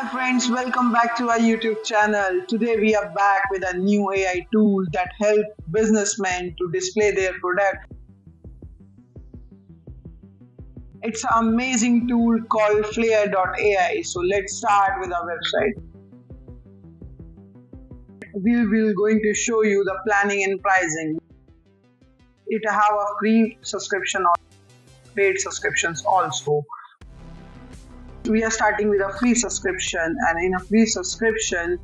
Hi friends, welcome back to our YouTube channel. Today we are back with a new AI tool that help businessmen to display their product. It's an amazing tool called Flair.ai. So let's start with our website. We will going to show you the planning and pricing. It have a free subscription or paid subscriptions also. We are starting with a free subscription, and in a free subscription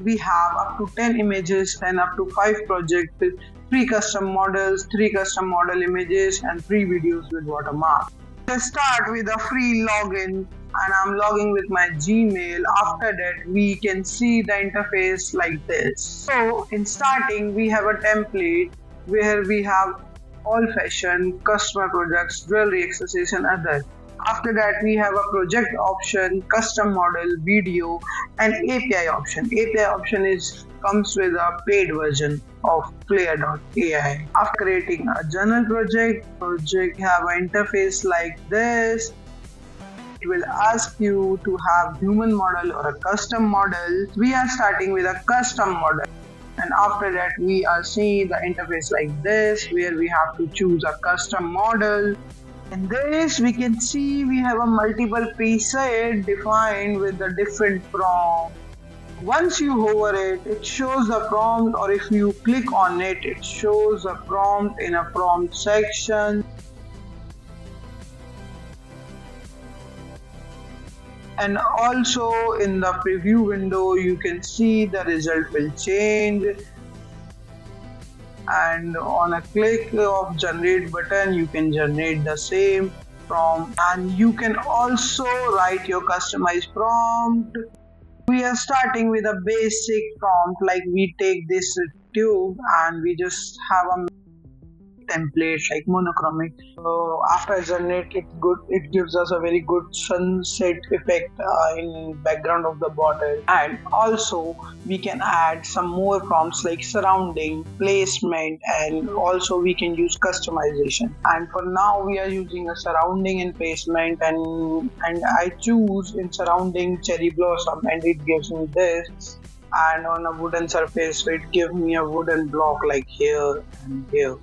we have up to 10 images and up to 5 projects with 3 custom models, 3 custom model images and 3 videos with watermark. Let's start with a free login, and I'm logging with my Gmail. After that we can see the interface like this. So in starting we have a template where we have all fashion, customer products, jewelry, accessories and others. After that we have a project option, custom model, video and API option. API option comes with a paid version of Flair.ai. After creating a journal project have an interface like this. It will ask you to have human model or a custom model. We are starting with a custom model. And after that we are seeing the interface like this, where we have to choose a custom model. In this we can see we have a multiple preset defined with the different prompt. Once you hover it, it shows the prompt, or if you click on it, it shows a prompt in a prompt section. And also in the preview window you can see the result will change. And on a click of generate button you can generate the same prompt, and you can also write your customized prompt. We are starting with a basic prompt, like we take this tube and we just have a template like monochromic. So after generate it gives us a very good sunset effect in background of the bottle. And also we can add some more prompts like surrounding, placement, and also we can use customization. And for now we are using a surrounding and placement, and I choose in surrounding cherry blossom, and it gives me this. And on a wooden surface, so it gives me a wooden block like here and here.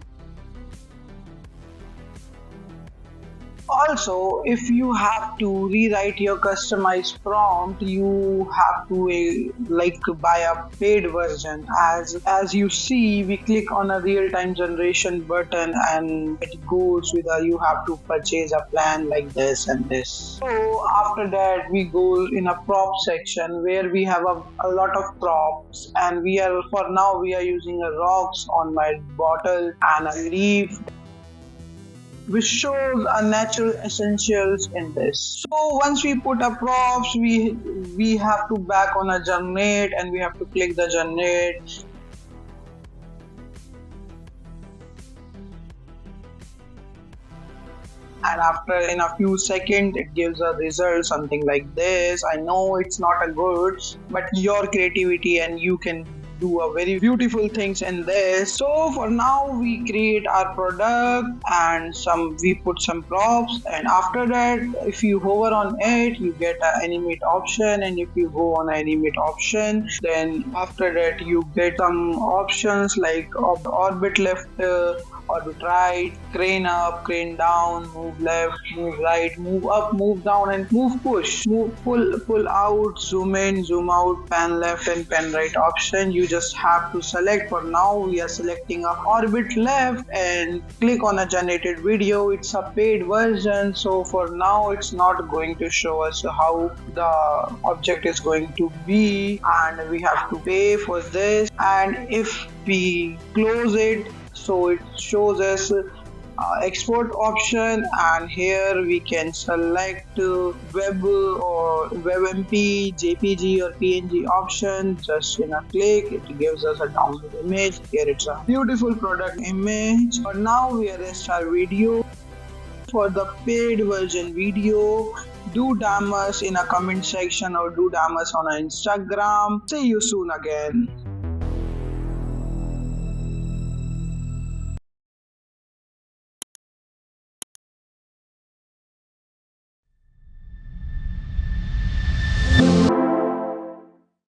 Also, if you have to rewrite your customized prompt, you have to buy a paid version. As you see, we click on a real-time generation button and it goes with you have to purchase a plan like this and this. So after that we go in a prop section where we have a lot of props, and for now we are using a rocks on my bottle and a leaf, which shows our natural essentials in this. So once we put our props, we have to back on a generate, and we have to click the generate. And after in a few seconds it gives a result something like this. I know it's not a good, but your creativity and you can do a very beautiful things in this. So for now we create our product and we put some props, and after that if you hover on it you get an animate option, and if you go on animate option, then after that you get some options like orbit left, orbit right, crane up, crane down, move left, move right, move up, move down, and move push, pull out, zoom in, zoom out, pan left and pan right option. You just have to select. For now we are selecting a orbit left and click on a generated video. It's a paid version, so for now it's not going to show us how the object is going to be, and we have to pay for this. And if we close it, so it shows us export option, and here we can select web or WebMP, JPG or PNG option. Just in a click it gives us a download image. Here it's a beautiful product image. For now we arrest our video. For the paid version video, do DM us in a comment section or do DM us on our Instagram. See you soon again.